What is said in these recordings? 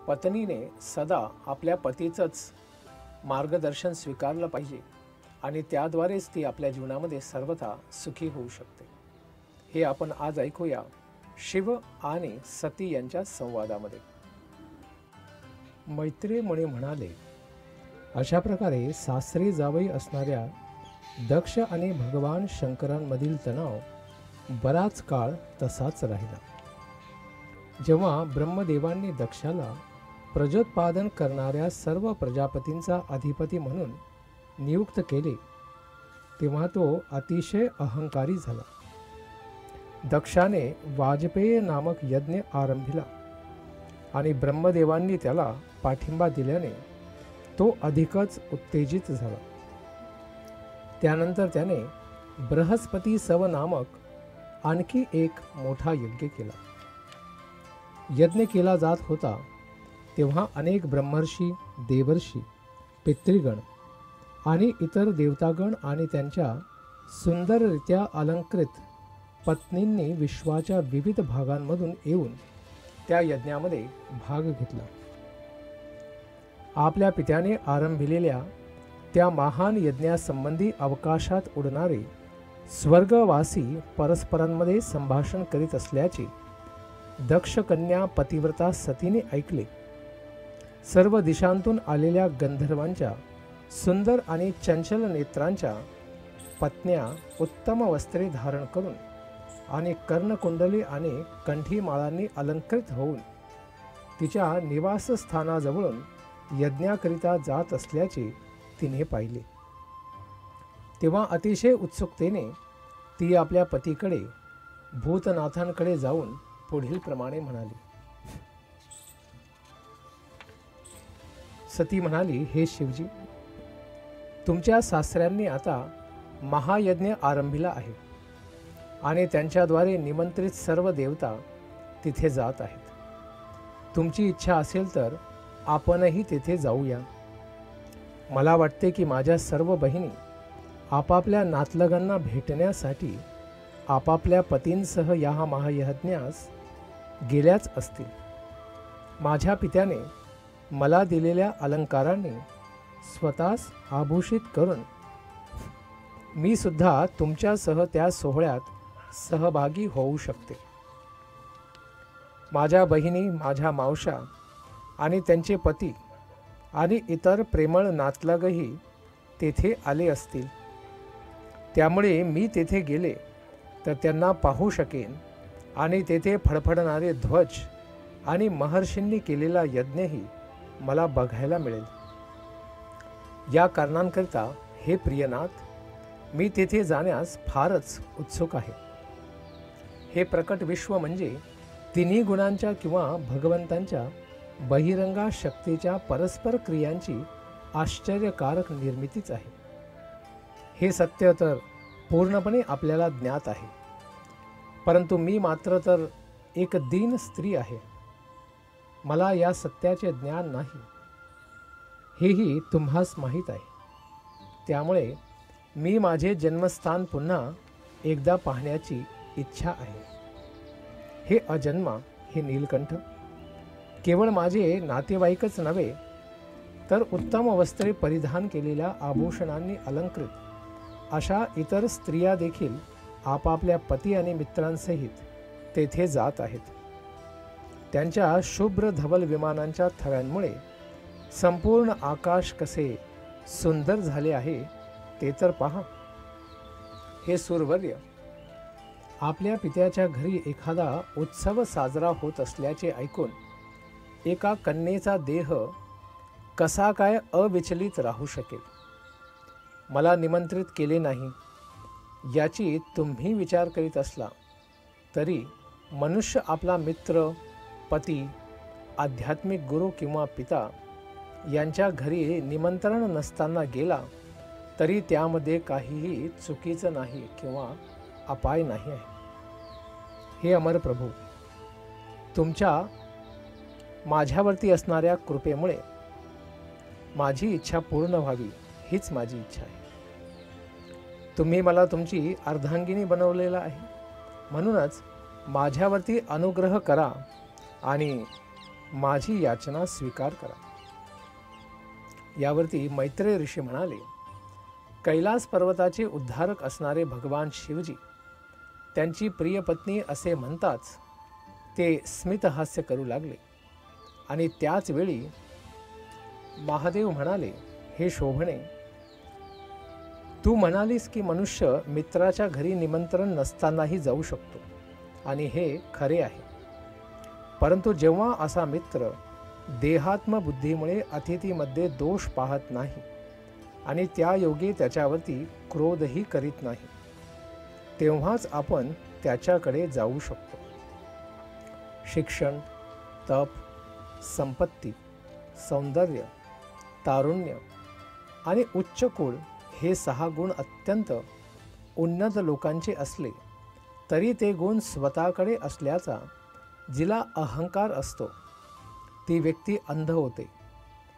पत्नीने सदा आपल्या पतीचंच मार्गदर्शन स्वीकारलं पाहिजे आणि त्याद्वारेच ती आपल्या जीवनामध्ये सर्वथा सुखी होऊ शकते. हे आपण आज ऐकूया शिव आणि सती यांच्या संवादामध्ये. मैत्रेय मुनी म्हणाले, अशा प्रकारे सासरी जावई असणाऱ्या दक्ष आणि भगवान शंकरांमधील तणाव बराच काळ तसाच राहिला. जेव्हा ब्रह्मदेवांनी दक्षाला प्रजोत्पादन करणाऱ्या सर्व प्रजापतींचा अधिपती म्हणून नियुक्त केले, तेव्हा तो अतिशय अहंकारी झाला. दक्षाने वाजपेय नामक यज्ञ आरंभिला आणि ब्रह्मदेवांनी त्याला पाठिंबा दिल्याने तो अधिकच उत्तेजित झाला. त्यानंतर त्याने बृहस्पती सव नामक आणखी एक मोठा यज्ञ केला. यज्ञ केला जात होता तेव्हा अनेक ब्रह्मर्षी, देवर्षी, पितृगण आणि इतर देवतागण आणि त्यांच्या सुंदररित्या अलंकृत पत्नींनी विश्वाच्या विविध भागांमधून येऊन त्या यज्ञामध्ये भाग घेतला. आपल्या पित्याने आरंभिलेल्या त्या महान यज्ञासंबंधी अवकाशात उडणारे स्वर्गवासी परस्परांमध्ये संभाषण करीत असल्याचे दक्ष कन्या पतिव्रता सतीने ऐकले. सर्व दिशांतून आलेल्या गंधर्वांच्या सुंदर आणि चंचल नेत्रांच्या पत्न्या उत्तम वस्त्रे धारण करून आणि कर्णकुंडली आणि कंठीमाळांनी अलंकृत होऊन तिच्या निवासस्थानाजवळून यज्ञाकरिता जात असल्याचे तिने पाहिले. तेव्हा अतिशय उत्सुकतेने ती आपल्या पतीकडे भूतनाथांकडे जाऊन पुढील प्रमाणे म्हणाली. सती म्हणाली, हे शिवजी, तुमच्या सासऱ्यांनी आता महायज्ञ आरंभिला आहे आणि त्यांच्याद्वारे निमंत्रित सर्व देवता तिथे जात आहेत. तुमची इच्छा असेल तर आपणही तिथे जाऊया. मला वाटते की माझ्या सर्व बहिणी आपापल्या नातलगांना भेटण्यासाठी आपापल्या पतींसह या महायज्ञास गेल्याच असतील. माझ्या पित्याने मला दिलेल्या अलंकारांनी स्वतःस आभूषित करून मी सुद्धा तुमच्यासह त्या सोहळ्यात सहभागी होऊ शकते. माझ्या बहिणी, माझ्या मावश्या आणि त्यांचे पती आणि इतर प्रेमळ नातलगही तेथे आले असतील. त्यामुळे मी तेथे गेले तर त्यांना पाहू शकेन आणि तेथे फडफडणारे ध्वज आणि महर्षींनी केलेला यज्ञही मला बघायला मिळेल. या कारणांकरिता हे प्रियनाथ, मी तेथे जाण्यास फारच उत्सुक आहे. हे प्रकट विश्व म्हणजे तिन्ही गुणांच्या किंवा भगवंतांच्या बहिरंगा शक्तीच्या परस्पर क्रियांची आश्चर्यकारक निर्मितीच आहे. हे सत्य तर पूर्णपणे आपल्याला ज्ञात आहे, परंतु मी मात्र तर एक दीन स्त्री आहे. मला या सत्याचे ज्ञान नाही, हेही तुम्हास माहीत आहे. त्यामुळे मी माझे जन्मस्थान पुन्हा एकदा पाहण्याची इच्छा आहे. हे अजन्मा, हे नीलकंठ, केवळ माझे नातेवाईकच नव्हे तर उत्तम वस्त्रे परिधान केलेल्या आभूषणांनी अलंकृत अशा इतर स्त्रिया देखील आपापल्या पती आणि मित्रांसहित तेथे जात आहेत. त्यांच्या शुभ्र धवल विमानांच्या थव्यांमुळे संपूर्ण आकाश कसे सुंदर झाले आहे ते तर पहा. हे सूरवर्य, आपल्या पित्याच्या घरी एखादा उत्सव साजरा होत असल्याचे ऐकून एका कन्येचा देह कसा काय अविचलित राहू शकेल? मला निमंत्रित केले नाही याची तुम्ही विचार करीत असला तरी मनुष्य आपला मित्र, पती, आध्यात्मिक गुरु किंवा पिता यांच्या घरी निमंत्रण नसताना गेला तरी त्यामध्ये काहीही चुकीचं नाही किंवा अपाय नाही आहे. हे अमर प्रभू, तुमच्या माझ्यावरती असणाऱ्या कृपेमुळे माझी इच्छा पूर्ण व्हावी हीच माझी इच्छा आहे. तुम्ही मला तुमची अर्धांगिनी बनवलेला आहे, म्हणूनच माझ्यावरती अनुग्रह करा आणि माझी याचना स्वीकार करा. यावरती मैत्रेय ऋषी म्हणाले, कैलास पर्वताचे उद्धारक असणारे भगवान शिवजी त्यांची प्रिय पत्नी असे म्हणताच ते स्मितहास्य करू लागले. आणि त्याच वेळी महादेव म्हणाले, हे शोभणे, तू म्हणालीस की मनुष्य मित्राच्या घरी निमंत्रण नसतानाही जाऊ शकतो, आणि हे खरे आहे. परंतु जेव्हा असा मित्र देहात्मबुद्धीमुळे अतिथीमध्ये दोष पाहत नाही आणि त्या योगे त्याच्यावरती क्रोधही करीत नाही, तेव्हाच आपण त्याच्याकडे जाऊ शकतो. शिक्षण, तप, संपत्ती, सौंदर्य, तारुण्य आणि उच्च कुळ हे 6 गुण अत्यंत उन्नत लोकांचे असले तरी ते गुण स्वतःकडे असल्याचा जिला अहंकार असतो ती व्यक्ती अंध होते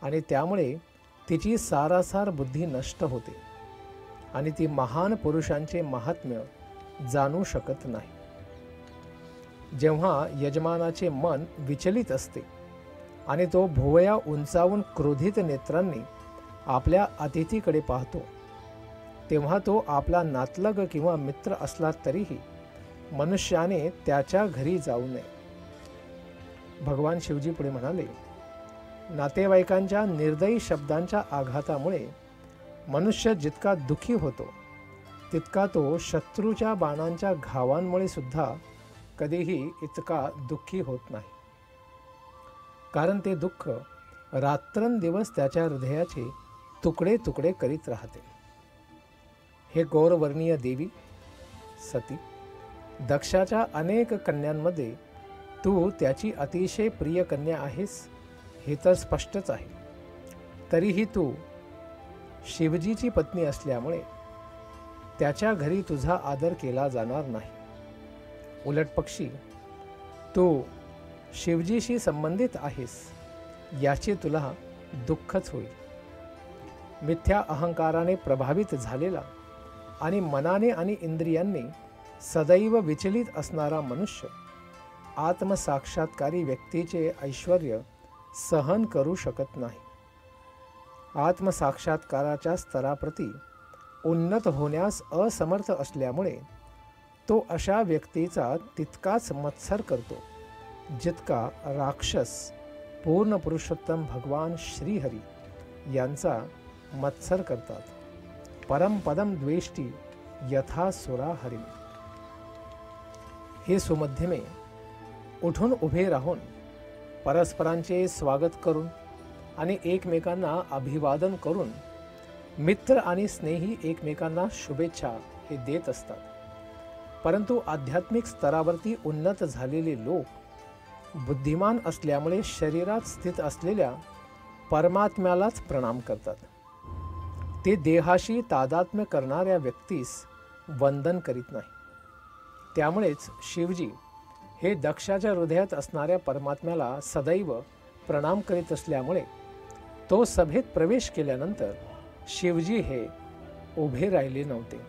आणि त्यामुळे तिची सारासार बुद्धी नष्ट होते आणि ती महान पुरुषांचे महात्म्य जाणू शकत नाही. जेव्हा यजमानाचे मन विचलित असते आणि तो भुवया उंचावून क्रोधित नेत्रांनी आपल्या अतिथीकडे पाहतो, तेव्हा तो आपला नातलग किंवा मित्र असला तरीही मनुष्याने त्याच्या घरी जाऊ नये. भगवान शिवजी पुढे म्हणाले, नातेवाईकांच्या निर्दयी शब्दांच्या आघातामुळे मनुष्य जितका दुःखी होतो तितका तो शत्रूच्या बाणांच्या घावांमुळे सुद्धा कधीही इतका दुःखी होत नाही, कारण ते दुःख रात्रंदिवस त्याच्या हृदयाचे तुकडे तुकडे करीत राहते. हे गौरवर्णीय देवी सती, दक्षाच्या अनेक कन्यांमध्ये तू त्याची अतिशय प्रिय कन्या आहेस हे तर स्पष्टच आहे. तरीही तू शिवजीची पत्नी असल्यामुळे त्याच्या घरी तुझा आदर केला जाणार नाही. उलट पक्षी तू शिवजीशी संबंधित आहेस याचे तुला दुःखच होईल. मिथ्या अहंकाराने प्रभावित झालेला आणि मनाने आणि इंद्रियांनी सदैव विचलित असणारा मनुष्य आत्मसाक्षात्कारी व्यक्तीचे ऐश्वर्य सहन करू शकत नाही. आत्मसाक्षात्काराच्या स्तराप्रती उन्नत होण्यास असमर्थ असल्यामुळे तो अशा व्यक्तीचा तितकाच मत्सर करतो जितका राक्षस पूर्ण पुरुषोत्तम भगवान श्रीहरी यांचा मत्सर करतात. परमपदम द्वेष्टी यथा सुरा हरी. हे सुमध्यमे, उठून उभे राहून परस्परांचे स्वागत करून आणि एकमेकांना अभिवादन करून मित्र आणि स्नेही एकमेकांना शुभेच्छा हे देत असतात. परंतु आध्यात्मिक स्तरावरती उन्नत झालेले लोक बुद्धिमान असल्यामुळे शरीरात स्थित असलेल्या परमात्म्यालाच प्रणाम करतात. ते देहाशी तादात्म्य करणाऱ्या व्यक्तीस वंदन करीत नाही. त्यामुळेच शिवजी हे दक्षाच्या हृदयात असणाऱ्या परमात्म्याला सदैव प्रणाम करीत असल्यामुळे तो सभेत प्रवेश केल्यानंतर शिवजी हे उभे राहिले नव्हते.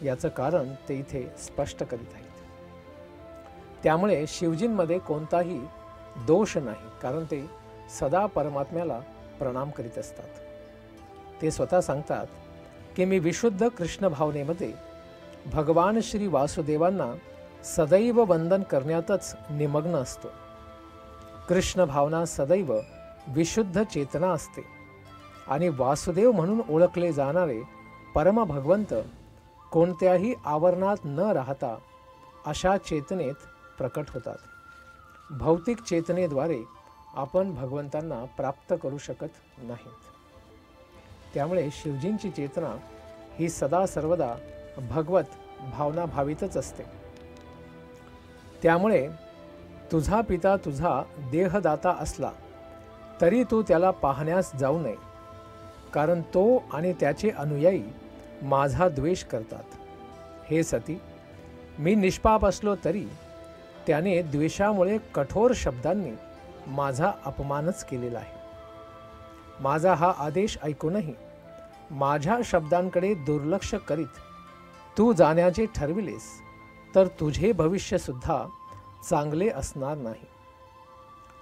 याचं कारण ते इथे स्पष्ट करीत आहेत. त्यामुळे शिवजींमध्ये कोणताही दोष नाही, कारण ते सदा परमात्म्याला प्रणाम करीत असतात. ते स्वतः सांगतात की मी विशुद्ध कृष्ण भावनेमध्ये भगवान श्री वासुदेवांना सदैव वंदन करण्यातच निमग्न असतो. कृष्ण भावना सदैव विशुद्ध चेतना असते आणि वासुदेव म्हणून ओळखले जाणारे परम भगवंत कोणत्याही आवरणात न राहता अशा चेतनेत प्रकट होतात. भौतिक चेतनेद्वारे आपण भगवंतांना प्राप्त करू शकत नाहीत. त्यामुळे शिवजींची चेतना ही सदा सर्वदा भगवत भावनाभावितच असते. त्यामुळे तुझा पिता तुझा देहदाता असला तरी तू त्याला पाहण्यास जाऊ नये, कारण तो आणि त्याचे अनुयायी माझा द्वेष करतात. हे सती, मी निष्पाप असलो तरी त्याने द्वेषामुळे कठोर शब्दांनी माझा अपमानच केलेला आहे. माझा हा आदेश ऐकूनही माझ्या शब्दांकडे दुर्लक्ष करीत तू जाण्याचे ठरविलेस तर तुझे भविष्यसुद्धा चांगले असणार नाही.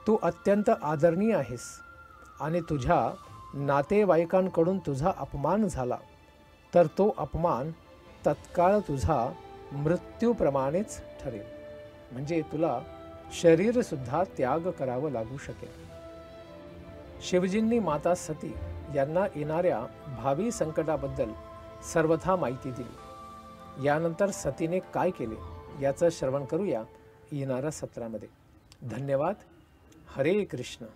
तू अत्यंत आदरणीय आहेस आणि तुझ्या नातेवाईकांकडून तुझा अपमान झाला तर तो अपमान तत्काळ तुझा मृत्यूप्रमाणेच ठरेल, म्हणजे तुला शरीरसुद्धा त्याग करावं लागू शकेल. शिवजींनी माता सती यांना येणाऱ्या भावी संकटाबद्दल सर्वथा माहिती दिली. यानंतर सतीने काय केले याचं श्रवण करूया येणाऱ्या सत्रामध्ये. धन्यवाद. हरे कृष्ण.